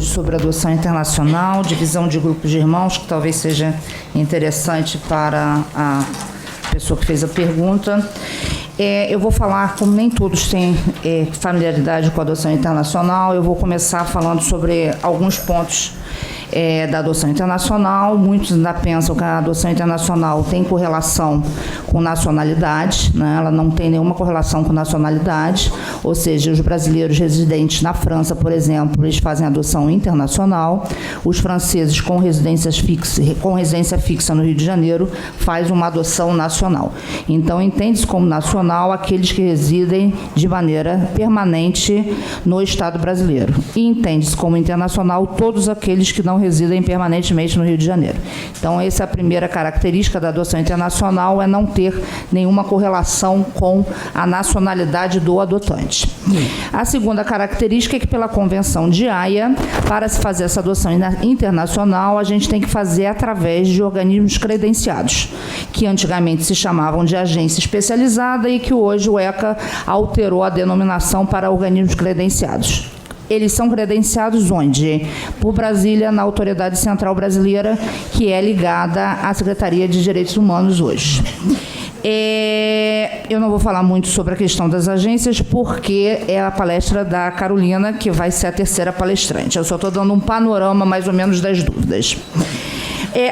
Sobre adoção internacional, divisão de grupos de irmãos, que talvez seja interessante para a pessoa que fez a pergunta. Eu vou falar, como nem todos têm familiaridade com a adoção internacional, eu vou começar falando sobre alguns pontos da adoção internacional. Muitos ainda pensam que a adoção internacional tem correlação com nacionalidade, né? Ela não tem nenhuma correlação com nacionalidade, ou seja, os brasileiros residentes na França, por exemplo, eles fazem adoção internacional, os franceses com residência fixa no Rio de Janeiro fazem uma adoção nacional. Então, entende-se como nacional aqueles que residem de maneira permanente no Estado brasileiro, e entende-se como internacional todos aqueles que não residem permanentemente no Rio de Janeiro. Então, essa é a primeira característica da adoção internacional, é não ter nenhuma correlação com a nacionalidade do adotante. A segunda característica é que, pela Convenção de Haia, para se fazer essa adoção internacional, a gente tem que fazer através de organismos credenciados, que antigamente se chamavam de agência especializada e que hoje o ECA alterou a denominação para organismos credenciados. Eles são credenciados onde? Por Brasília, na Autoridade Central Brasileira, que é ligada à Secretaria de Direitos Humanos hoje. Eu não vou falar muito sobre a questão das agências, porque é a palestra da Carolina, que vai ser a terceira palestrante. Eu só estou dando um panorama, mais ou menos, das dúvidas.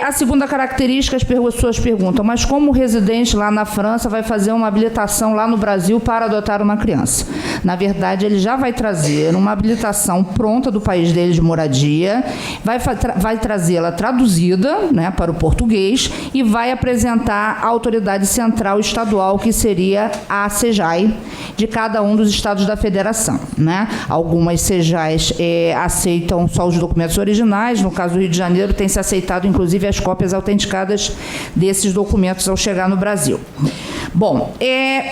A segunda característica, as pessoas perguntam, mas como o residente lá na França vai fazer uma habilitação lá no Brasil para adotar uma criança? Na verdade, ele já vai trazer uma habilitação pronta do país dele de moradia, vai trazê-la traduzida, né, para o português e vai apresentar a autoridade central estadual, que seria a SEJAI, de cada um dos estados da federação, né? Algumas SEJAIs aceitam só os documentos originais, no caso do Rio de Janeiro tem se aceitado, inclusive, as cópias autenticadas desses documentos ao chegar no Brasil. Bom,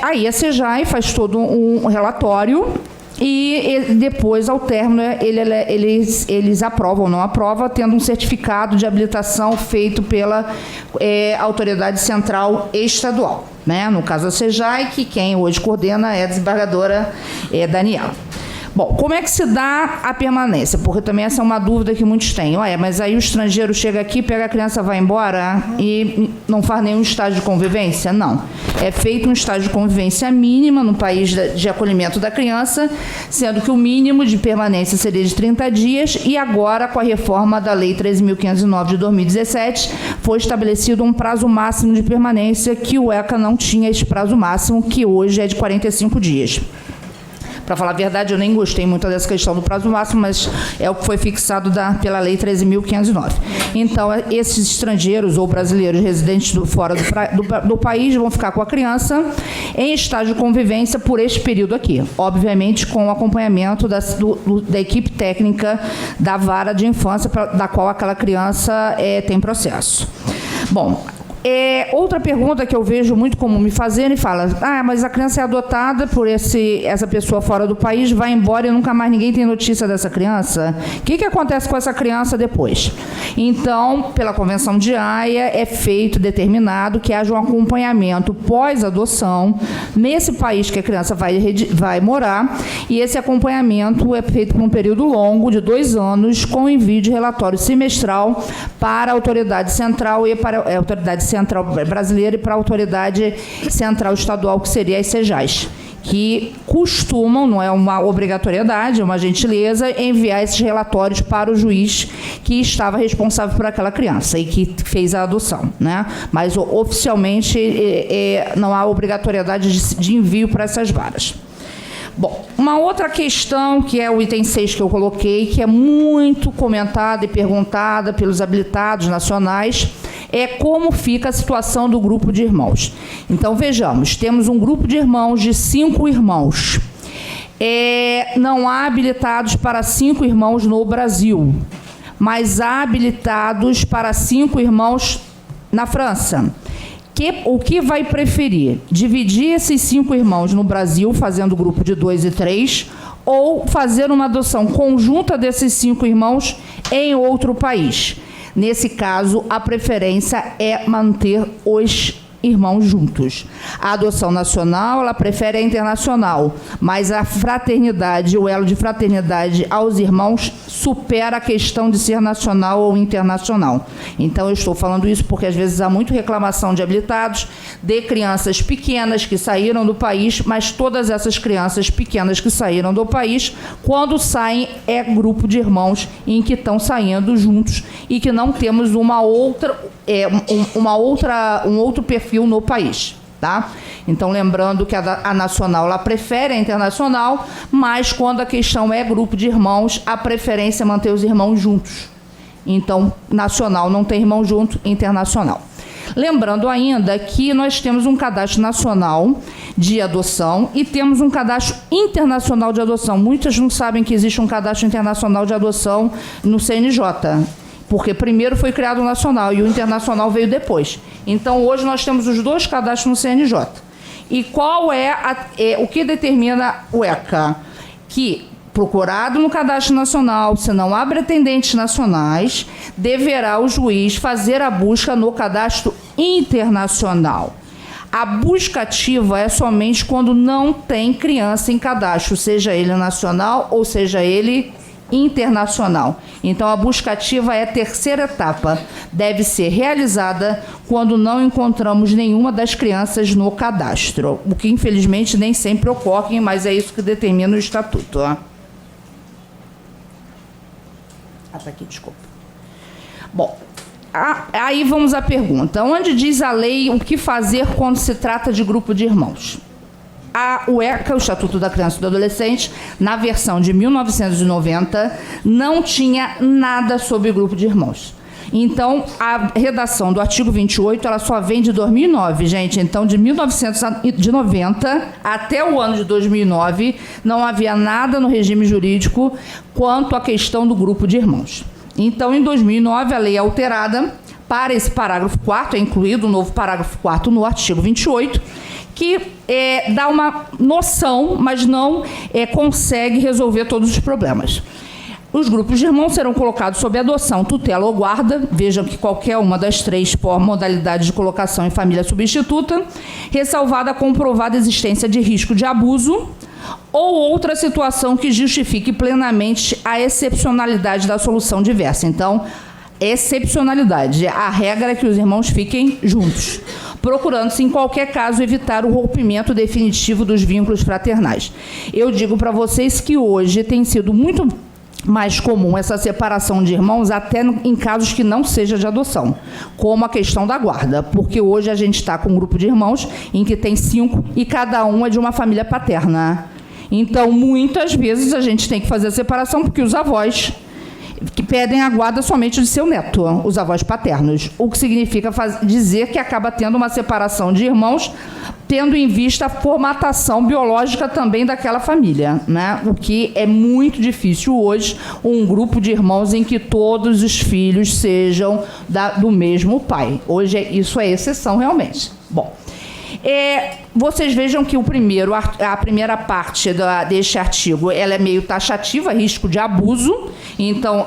aí a SEJAI faz todo um relatório e depois, ao término, eles aprovam ou não aprovam, tendo um certificado de habilitação feito pela autoridade central estadual, né? No caso, a SEJAI, que quem hoje coordena é a desembargadora Daniela. Bom, como é que se dá a permanência? Porque também essa é uma dúvida que muitos têm. Mas aí o estrangeiro chega aqui, pega a criança, vai embora e não faz nenhum estágio de convivência? Não. É feito um estágio de convivência mínima no país de acolhimento da criança, sendo que o mínimo de permanência seria de 30 dias e agora, com a reforma da Lei 13.509 de 2017, foi estabelecido um prazo máximo de permanência, que o ECA não tinha esse prazo máximo, que hoje é de 45 dias. Para falar a verdade, eu nem gostei muito dessa questão do prazo máximo, mas é o que foi fixado pela Lei 13.509. Então, esses estrangeiros ou brasileiros residentes fora do país vão ficar com a criança em estágio de convivência por este período aqui. Obviamente, com o acompanhamento da equipe técnica da vara de infância, da qual aquela criança tem processo. Bom, outra pergunta que eu vejo muito comum me fazendo e fala, mas a criança é adotada por essa pessoa fora do país, vai embora e nunca mais ninguém tem notícia dessa criança? O que acontece com essa criança depois? Então, pela Convenção de Haia, é determinado que haja um acompanhamento pós-adoção nesse país que a criança vai morar, e esse acompanhamento é feito por um período longo, de 2 anos, com envio de relatório semestral para a autoridade central e para a autoridade central brasileira e para a autoridade central estadual, que seria as SEJAIs, que costumam, não é uma obrigatoriedade, é uma gentileza, enviar esses relatórios para o juiz que estava responsável por aquela criança e que fez a adoção, né? Mas oficialmente não há obrigatoriedade de envio para essas varas. Bom, uma outra questão, que é o item 6 que eu coloquei, que é muito comentada e perguntada pelos habilitados nacionais, é como fica a situação do grupo de irmãos. Então, vejamos, temos um grupo de irmãos de 5 irmãos. Não há habilitados para 5 irmãos no Brasil, mas há habilitados para 5 irmãos na França. O que vai preferir? Dividir esses 5 irmãos no Brasil, fazendo grupo de 2 e 3, ou fazer uma adoção conjunta desses 5 irmãos em outro país? Nesse caso, a preferência é manter os irmãos juntos. A adoção nacional, ela prefere a internacional, mas a fraternidade, o elo de fraternidade aos irmãos supera a questão de ser nacional ou internacional. Então, eu estou falando isso porque, às vezes, há muita reclamação de habilitados, de crianças pequenas que saíram do país, mas todas essas crianças pequenas que saíram do país, quando saem, é grupo de irmãos em que estão saindo juntos e que não temos um outro perfil no país, tá? Então, lembrando que a nacional, ela prefere a internacional, mas quando a questão é grupo de irmãos, a preferência é manter os irmãos juntos. Então, nacional não tem irmão junto, internacional. Lembrando ainda que nós temos um cadastro nacional de adoção e temos um cadastro internacional de adoção. Muitas não sabem que existe um cadastro internacional de adoção no CNJ, porque primeiro foi criado o nacional e o internacional veio depois. Então, hoje nós temos os 2 cadastros no CNJ. E qual o que determina o ECA? Que, procurado no cadastro nacional, se não há pretendentes nacionais, deverá o juiz fazer a busca no cadastro internacional. A busca ativa é somente quando não tem criança em cadastro, seja ele nacional ou seja ele internacional. Então, a busca ativa é a terceira etapa. Deve ser realizada quando não encontramos nenhuma das crianças no cadastro, o que, infelizmente, nem sempre ocorre, mas é isso que determina o estatuto. Tá aqui, desculpa. Bom, aí vamos à pergunta. Onde diz a lei o que fazer quando se trata de grupo de irmãos? O ECA, o Estatuto da Criança e do Adolescente, na versão de 1990, não tinha nada sobre grupo de irmãos. Então, a redação do artigo 28, ela só vem de 2009, gente. Então, de 1990 até o ano de 2009, não havia nada no regime jurídico quanto à questão do grupo de irmãos. Então, em 2009, a lei é alterada para esse parágrafo 4º, é incluído um novo parágrafo 4º no artigo 28, que dá uma noção, mas não consegue resolver todos os problemas. Os grupos de irmãos serão colocados sob adoção, tutela ou guarda, vejam que qualquer uma das 3 modalidades de colocação em família substituta, ressalvada a comprovada existência de risco de abuso ou outra situação que justifique plenamente a excepcionalidade da solução diversa. Então, excepcionalidade, a regra é que os irmãos fiquem juntos, procurando-se, em qualquer caso, evitar o rompimento definitivo dos vínculos fraternais. Eu digo para vocês que hoje tem sido muito mais comum essa separação de irmãos até em casos que não seja de adoção, como a questão da guarda, porque hoje a gente está com um grupo de irmãos em que tem 5 e cada um é de uma família paterna. Então, muitas vezes a gente tem que fazer a separação porque os avós que pedem a guarda somente de seu neto, os avós paternos, o que significa dizer que acaba tendo uma separação de irmãos, tendo em vista a formatação biológica também daquela família, né? O que é muito difícil hoje, um grupo de irmãos em que todos os filhos sejam do mesmo pai. Hoje isso é exceção realmente. Bom, vocês vejam que a primeira parte deste artigo, ela é meio taxativa, risco de abuso. Então,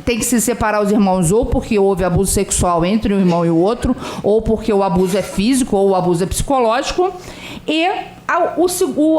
tem que se separar os irmãos ou porque houve abuso sexual entre um irmão e o outro, ou porque o abuso é físico ou o abuso é psicológico. E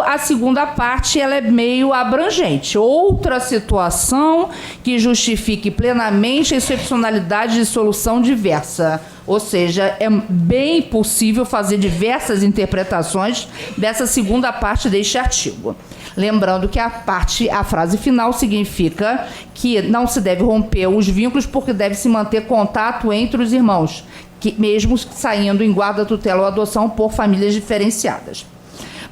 a segunda parte, ela é meio abrangente. Outra situação que justifique plenamente a excepcionalidade de solução diversa. Ou seja, é bem possível fazer diversas interpretações dessa segunda parte deste artigo. Lembrando que a frase final significa que não se deve romper os vínculos porque deve se manter contato entre os irmãos, que mesmo saindo em guarda, tutela ou adoção por famílias diferenciadas.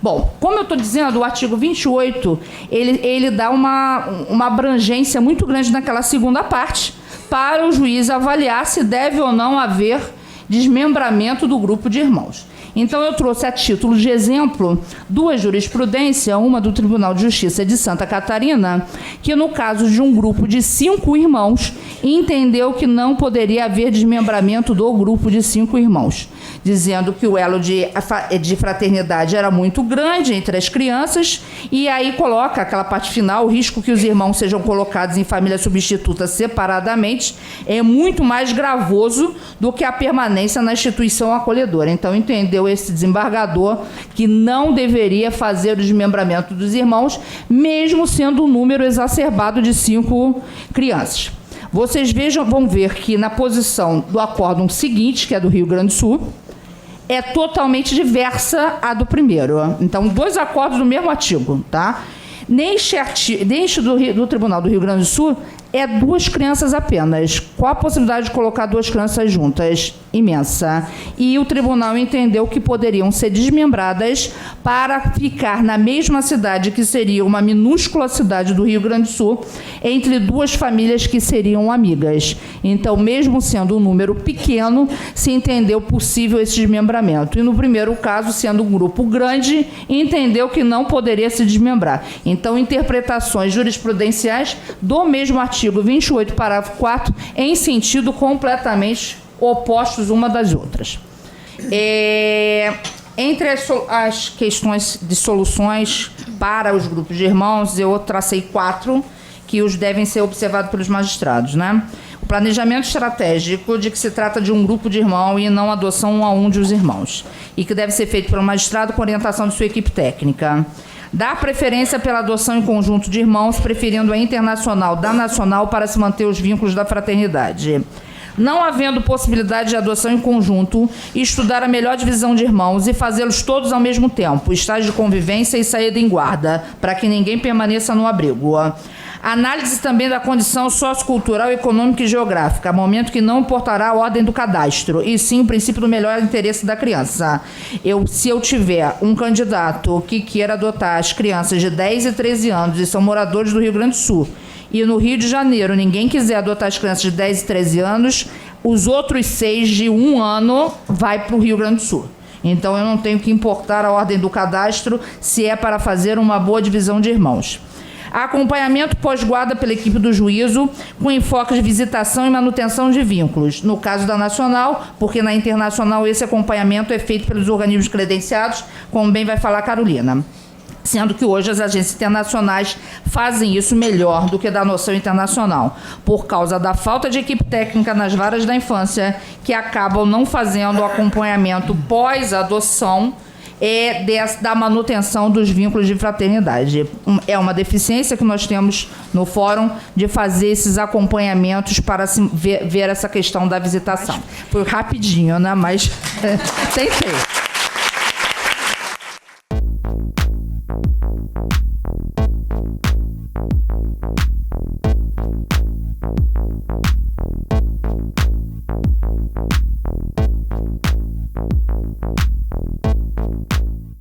Bom, como eu estou dizendo, o artigo 28, ele dá uma abrangência muito grande naquela segunda parte, para o juiz avaliar se deve ou não haver desmembramento do grupo de irmãos. Então, eu trouxe a título de exemplo duas jurisprudências, uma do Tribunal de Justiça de Santa Catarina, que no caso de um grupo de 5 irmãos, entendeu que não poderia haver desmembramento do grupo de 5 irmãos, dizendo que o elo de fraternidade era muito grande entre as crianças, e aí coloca aquela parte final, o risco que os irmãos sejam colocados em família substituta separadamente é muito mais gravoso do que a permanência na instituição acolhedora. Então, entendeu esse desembargador que não deveria fazer o desmembramento dos irmãos, mesmo sendo um número exacerbado de 5 crianças. Vocês vão ver que na posição do acórdão seguinte, que é do Rio Grande do Sul, é totalmente diversa a do primeiro. Então, 2 acordos do mesmo artigo, tá? Neste do Tribunal do Rio Grande do Sul, é 2 crianças apenas. Qual a possibilidade de colocar 2 crianças juntas? Imensa. E o tribunal entendeu que poderiam ser desmembradas para ficar na mesma cidade, que seria uma minúscula cidade do Rio Grande do Sul, entre 2 famílias que seriam amigas. Então, mesmo sendo um número pequeno, se entendeu possível esse desmembramento. E no primeiro caso, sendo um grupo grande, entendeu que não poderia se desmembrar. Então, interpretações jurisprudenciais do mesmo artigo 28, parágrafo 4, em sentido completamente opostos uma das outras. Entre as questões de soluções para os grupos de irmãos, eu tracei 4 que os devem ser observados pelos magistrados, né? O planejamento estratégico, de que se trata de um grupo de irmãos e não adoção 1 a 1 dos irmãos, e que deve ser feito pelo magistrado com orientação de sua equipe técnica. Dar preferência pela adoção em conjunto de irmãos, preferindo a internacional da nacional para se manter os vínculos da fraternidade. Não havendo possibilidade de adoção em conjunto, estudar a melhor divisão de irmãos e fazê-los todos ao mesmo tempo, estágio de convivência e saída em guarda, para que ninguém permaneça no abrigo. Análise também da condição sociocultural, econômica e geográfica, momento que não importará a ordem do cadastro, e sim o princípio do melhor interesse da criança. Se eu tiver um candidato que queira adotar as crianças de 10 e 13 anos e são moradores do Rio Grande do Sul, e no Rio de Janeiro ninguém quiser adotar as crianças de 10 e 13 anos, os outros 6 de 1 ano vai para o Rio Grande do Sul. Então, eu não tenho que importar a ordem do cadastro se é para fazer uma boa divisão de irmãos. Acompanhamento pós-guarda pela equipe do juízo, com enfoque de visitação e manutenção de vínculos. No caso da nacional, porque na internacional esse acompanhamento é feito pelos organismos credenciados, como bem vai falar a Carolina. Sendo que hoje as agências internacionais fazem isso melhor do que da noção internacional, por causa da falta de equipe técnica nas varas da infância, que acabam não fazendo o acompanhamento pós-adoção da manutenção dos vínculos de fraternidade. É uma deficiência que nós temos no fórum de fazer esses acompanhamentos para ver essa questão da visitação. Foi rapidinho, né? Mas tentei.